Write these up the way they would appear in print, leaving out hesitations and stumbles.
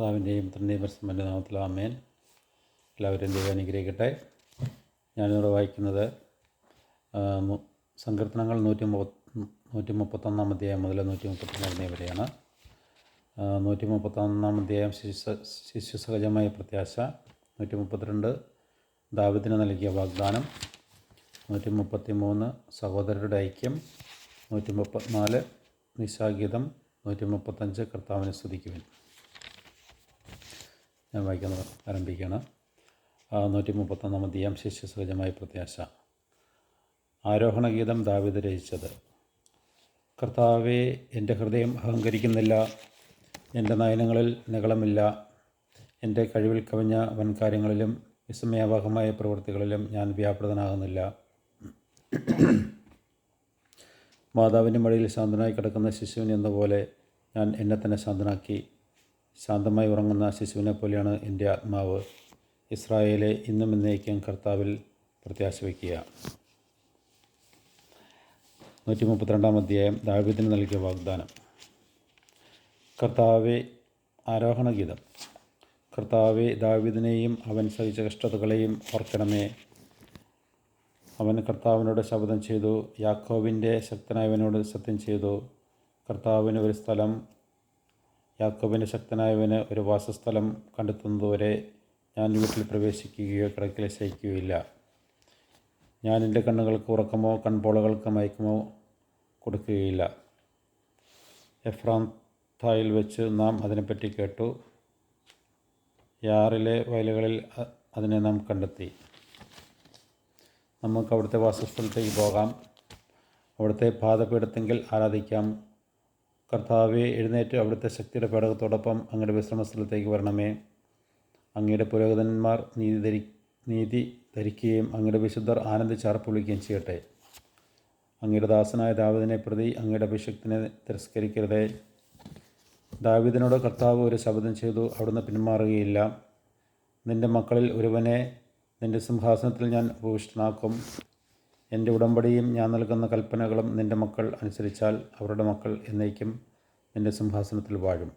പിതാവിൻ്റെയും പുത്രൻ്റെയും പരിശുദ്ധൻ്റെ നാമത്തിൽ ആമേൻ. എല്ലാവരും ദൈവം അനുഗ്രഹിക്കട്ടെ. ഞാനിവിടെ വായിക്കുന്നത് സങ്കീർത്തനങ്ങൾ 131 അധ്യായം മുതൽ 132 വരെയാണ്. 131 അധ്യായം ശിശുസഹജമായ പ്രത്യാശ, 132 ദാവീദിന് നൽകിയ വാഗ്ദാനം, 133 സഹോദരരുടെ ഐക്യം, 134 നിശാഗീതം, 135 കർത്താവിനെ സ്തുതിക്കുവിൻ. ഞാൻ വായിക്കുന്നത് ആരംഭിക്കുകയാണ്. 131 അധ്യായം ശിശുസഹജമായ പ്രത്യാശ. ആരോഹണഗീതം ദാവീദ് രചിച്ചത്. കർത്താവേ, എൻ്റെ ഹൃദയം അഹങ്കരിക്കുന്നില്ല, എൻ്റെ നയനങ്ങളിൽ നിഗളമില്ല. എൻ്റെ കഴിവിൽ കവിഞ്ഞ വൻകാര്യങ്ങളിലും വിസ്മയാവഹമായ പ്രവൃത്തികളിലും ഞാൻ വ്യാപൃതനാകുന്നില്ല. മാതാവിൻ്റെ മടിയിൽ ശാന്തനായി കിടക്കുന്ന ശിശുവിനെ എന്നപോലെ ഞാൻ എന്നെ തന്നെ ശാന്തനാക്കി. ശാന്തമായി ഉറങ്ങുന്ന ശിശുവിനെ പോലെയാണ് എൻ്റെ ആത്മാവ്. ഇസ്രായേലെ, ഇന്നും എന്നേക്കും കർത്താവിൽ പ്രത്യാശ വയ്ക്കുക. 132 അധ്യായം ദാവീദിന് നൽകിയ വാഗ്ദാനം. കർത്താവെ, ആരോഹണഗീതം. കർത്താവെ, ദാവീദിനെയും അവൻ സഹിച്ച കഷ്ടതകളെയും ഓർക്കണമേ. അവൻ കർത്താവിനോട് ശപഥം ചെയ്തു, യാക്കോബിൻ്റെ ശക്തനായവനോട് സത്യം ചെയ്തു. കർത്താവിന് ഒരു സ്ഥലം, യാക്കോബിൻ്റെ ശക്തനായവന് ഒരു വാസസ്ഥലം കണ്ടെത്തുന്നതുവരെ ഞാൻ വീട്ടിൽ പ്രവേശിക്കുകയോ കിടക്കയിൽ ശയിക്കുകയില്ല. ഞാൻ എൻ്റെ കണ്ണുകൾക്ക് ഉറക്കമോ കൺപോളകൾക്ക് മയക്കമോ കൊടുക്കുകയില്ല. എഫ്രാത്തായിൽ വെച്ച് നാം അതിനെപ്പറ്റി കേട്ടു. യാറിലെ വയലുകളിൽ അതിനെ നാം കണ്ടെത്തി. നമുക്ക് അവിടുത്തെ വാസസ്ഥലത്തേക്ക് പോകാം, അവിടുത്തെ പാദപീഠത്തെങ്കിൽ ആരാധിക്കാം. കർത്താവെ, എഴുന്നേറ്റ് അവിടുത്തെ ശക്തിയുടെ പേടകത്തോടൊപ്പം അങ്ങയുടെ വിശ്രമസ്ഥലത്തേക്ക് വരണമേ. അങ്ങയുടെ പുരോഹിതന്മാർ നീതി ധരിക്കുകയും അങ്ങയുടെ വിശുദ്ധർ ആനന്ദിച്ചാർപ്പൊളിക്കുകയും ചെയ്യട്ടെ. അങ്ങയുടെ ദാസനായ ദാവീദിനെ പ്രതി അങ്ങയുടെ അഭിഷിക്തനെ തിരസ്കരിക്കരുതേ. ദാവീദിനോട് കർത്താവ് ഒരു ശപഥം ചെയ്തു, അവിടുന്ന് പിന്മാറുകയില്ല. നിൻ്റെ മക്കളിൽ ഒരുവനെ നിൻ്റെ സിംഹാസനത്തിൽ ഞാൻ ഉപവിഷ്ടനാക്കും. എൻ്റെ ഉടമ്പടിയും ഞാൻ നൽകുന്ന കൽപ്പനകളും നിൻ്റെ മക്കൾ അനുസരിച്ചാൽ അവരുടെ മക്കൾ എന്നേക്കും നിൻ്റെ സിംഹാസനത്തിൽ വാഴും.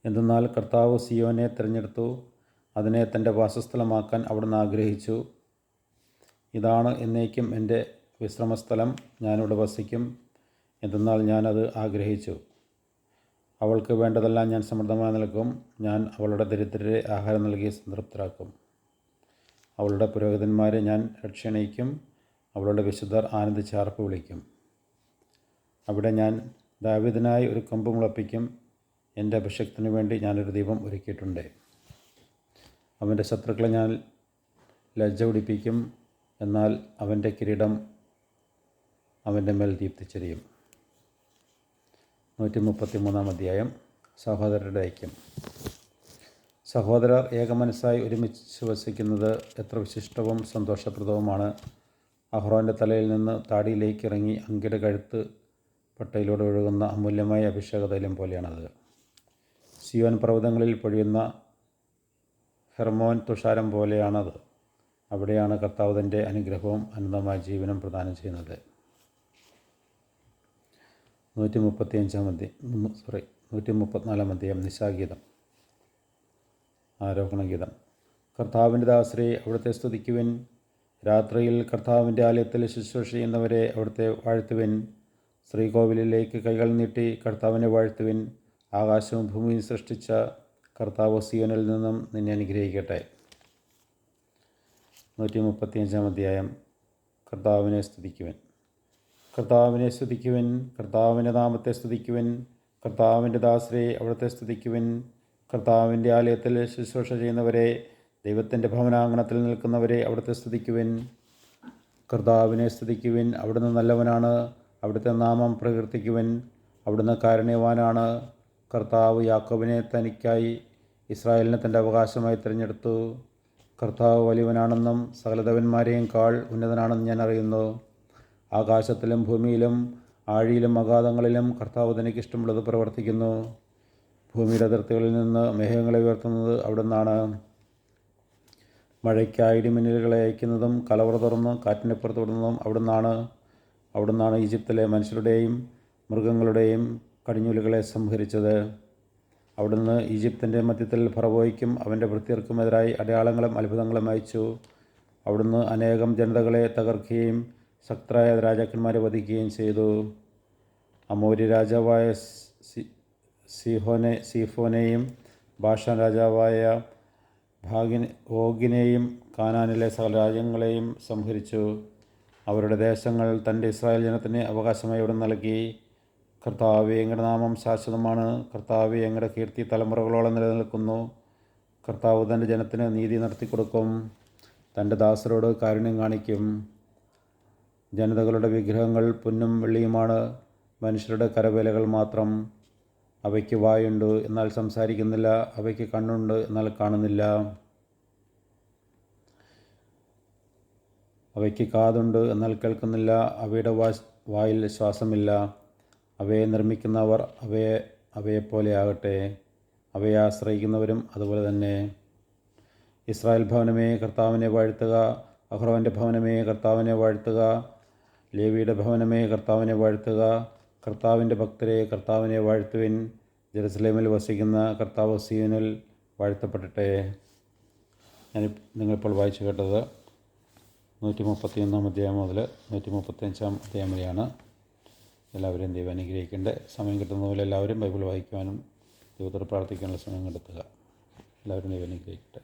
എന്തെന്നാൽ കർത്താവ് സിയോനെ തിരഞ്ഞെടുത്തു, അതിനെ തൻ്റെ വാസസ്ഥലമാക്കാൻ അവിടുന്ന് ആഗ്രഹിച്ചു. ഇതാണ് എന്നേക്കും എൻ്റെ വിശ്രമസ്ഥലം, ഞാനിവിടെ വസിക്കും. എന്തെന്നാൽ ഞാനത് ആഗ്രഹിച്ചു. അവൾക്ക് വേണ്ടതെല്ലാം ഞാൻ സമൃദ്ധമായി നൽകും. ഞാൻ അവളുടെ ദരിദ്രരെ ആഹാരം നൽകി സംതൃപ്തരാക്കും. അവളുടെ പുരോഹിതന്മാരെ ഞാൻ രക്ഷണയിക്കും. അവളുടെ വിശുദ്ധർ ആനന്ദിച്ച് ആർപ്പ് വിളിക്കും. അവിടെ ഞാൻ ദാവീദിനായി ഒരു കൊമ്പ് മുളപ്പിക്കും. എൻ്റെ അഭിഷക്തന് വേണ്ടി ഞാനൊരു ദീപം ഒരുക്കിയിട്ടുണ്ട്. അവൻ്റെ ശത്രുക്കളെ ഞാൻ ലജ്ജ പിടിപ്പിക്കും. എന്നാൽ അവൻ്റെ കിരീടം അവൻ്റെ മേൽ ദീപ്തിച്ചെരിയും. 133 അധ്യായം സഹോദരരുടെ ഐക്യം. സഹോദരർ ഏകമനസ്സായി ഒരുമിച്ച് വസിക്കുന്നത് എത്ര വിശിഷ്ടവും സന്തോഷപ്രദവുമാണ്. അഹ്റോൻ്റെ തലയിൽ നിന്ന് താടിയിലേക്ക് ഇറങ്ങി അങ്കിയുടെ കഴുത്ത് പട്ടയിലൂടെ ഒഴുകുന്ന അമൂല്യമായ അഭിഷേകതൈലം പോലെയാണത്. സിയോൻ പർവ്വതങ്ങളിൽ പൊഴിയുന്ന ഹെർമോൻ തുഷാരം പോലെയാണത്. അവിടെയാണ് കർത്താവ് തൻ്റെ അനുഗ്രഹവും അനന്തമായ ജീവനും പ്രദാനം ചെയ്യുന്നത്. 134 അധ്യായം നിശാഗീതം. ആരോഹണഗീതം. കർത്താവിൻ്റെ ദാസരെ, അവിടുത്തെ സ്തുതിക്കുവിൻ. രാത്രിയിൽ കർത്താവിൻ്റെ ആലയത്തിൽ ശുശ്രൂഷ ചെയ്യുന്നവരെ അവിടുത്തെ വാഴ്ത്തുവിൻ. ശ്രീകോവിലിലേക്ക് കൈകൾ നീട്ടി കർത്താവിനെ വാഴ്ത്തുവിൻ. ആകാശവും ഭൂമിയും സൃഷ്ടിച്ച കർത്താവ് സിയോനിൽ നിന്നും നിന്നെ അനുഗ്രഹിക്കട്ടെ. 135 അധ്യായം കർത്താവിനെ സ്തുതിക്കുവിൻ. കർത്താവിനെ സ്തുതിക്കുവിൻ, കർത്താവിൻ്റെ നാമത്തെ സ്തുതിക്കുവിൻ. കർത്താവിൻ്റെ ദാസരെ, അവിടുത്തെ സ്തുതിക്കുവിൻ. കർത്താവിൻ്റെ ആലയത്തിൽ ശുശ്രൂഷ ചെയ്യുന്നവരെ, ദൈവത്തിൻ്റെ ഭവനാങ്കണത്തിൽ നിൽക്കുന്നവരെ അവിടുത്തെ സ്തുതിക്കുവിൻ. കർത്താവിനെ സ്തുതിക്കുവിൻ. അവിടുന്ന് നല്ലവനാണ്. അവിടുത്തെ നാമം പ്രകീർത്തിക്കുവിൻ. അവിടുന്ന് കാരുണ്യവാനാണ്. കർത്താവ് യാക്കോബിനെ തനിക്കായി, ഇസ്രായേലിനെ തൻ്റെ അവകാശമായി തിരഞ്ഞെടുത്തു. കർത്താവ് വലിയവനാണെന്നും സകലദേവന്മാരെയും കാൾ ഉന്നതനാണെന്നും ഞാൻ അറിയുന്നു. ആകാശത്തിലും ഭൂമിയിലും ആഴിയിലും അഗാധങ്ങളിലും കർത്താവ് തനിക്കിഷ്ടമുള്ളത് പ്രവർത്തിക്കുന്നു. ഭൂമിയുടെ അതിർത്തികളിൽ നിന്ന് മേഘങ്ങളെ ഉയർത്തുന്നത് അവിടുന്നാണ്. മഴയ്ക്കായി ഇടിമിന്നലുകളെ അയക്കുന്നതും കലവറ തുറന്ന് കാറ്റിൻ്റെ പുറത്ത് വിടുന്നതും അവിടുന്നാണ് ഈജിപ്തിലെ മനുഷ്യരുടെയും മൃഗങ്ങളുടെയും കടിഞ്ഞൂലുകളെ സംഹരിച്ചത്. അവിടുന്ന് ഈജിപ്തിൻ്റെ മധ്യത്തിൽ ഫറവോയ്ക്കും അവൻ്റെ ഭൃത്യർക്കുമെതിരായി അടയാളങ്ങളും അത്ഭുതങ്ങളും അയച്ചു. അവിടുന്ന് അനേകം ജനതകളെ തകർക്കുകയും ശക്തരായ രാജാക്കന്മാരെ വധിക്കുകയും ചെയ്തു. അമോര്യ രാജാവായ സീഹോനെയും ബാഷാൻ രാജാവായ ഓഗിനെയും കാനാനിലെ സകല രാജ്യങ്ങളെയും സംഹരിച്ചു. അവരുടെ ദേശങ്ങൾ തൻ്റെ ഇസ്രായേൽ ജനത്തിന് അവകാശമായി അവിടെ നൽകി. കർത്താവേ, അങ്ങയുടെ നാമം ശാശ്വതമാണ്. കർത്താവേ, അങ്ങയുടെ കീർത്തി തലമുറകളോളം നിലനിൽക്കുന്നു. കർത്താവ് തൻ്റെ ജനത്തിന് നീതി നടത്തിക്കൊടുക്കും, തൻ്റെ ദാസരോട് കാരുണ്യം കാണിക്കും. ജനതകളുടെ വിഗ്രഹങ്ങൾ പൊന്നും വെള്ളിയുമാണ്, മനുഷ്യരുടെ കരവേലകൾ മാത്രം. അവയ്ക്ക് വായുണ്ട്, എന്നാൽ സംസാരിക്കുന്നില്ല. അവയ്ക്ക് കണ്ണുണ്ട്, എന്നാൽ കാണുന്നില്ല. അവയ്ക്ക് കാതുണ്ട്, എന്നാൽ കേൾക്കുന്നില്ല. അവയുടെ വായിൽ ശ്വാസമില്ല. അവയെ നിർമ്മിക്കുന്നവർ അവയെപ്പോലെ ആകട്ടെ, അവയെ ആശ്രയിക്കുന്നവരും അതുപോലെ തന്നെ. ഇസ്രായേൽ ഭവനമേ, കർത്താവിനെ വാഴ്ത്തുക. അഹ്റോൻ്റെ ഭവനമേ, കർത്താവിനെ വാഴ്ത്തുക. ലേവിയുടെ ഭവനമേ, കർത്താവിനെ വാഴ്ത്തുക. കർത്താവിൻ്റെ ഭക്തരെ, കർത്താവിനെ വാഴ്ത്തുവിൻ. ജെറുസലേമിൽ വസിക്കുന്ന കർത്താവ് സിയോനിൽ വാഴ്ത്തപ്പെടട്ടെ. നിങ്ങളിപ്പോൾ വായിച്ചു കേട്ടത് 131 അധ്യായം മുതൽ 135 അധ്യായം വരെയാണ്. എല്ലാവരെയും ദൈവം അനുഗ്രഹിക്കട്ടെ. സമയം കിട്ടുന്ന പോലെ എല്ലാവരും ബൈബിൾ വായിക്കുവാനും ദൈവത്തോട് പ്രാർത്ഥിക്കാനുള്ള സമയം കണ്ടെത്തുക. എല്ലാവരും ദൈവം അനുഗ്രഹിക്കട്ടെ.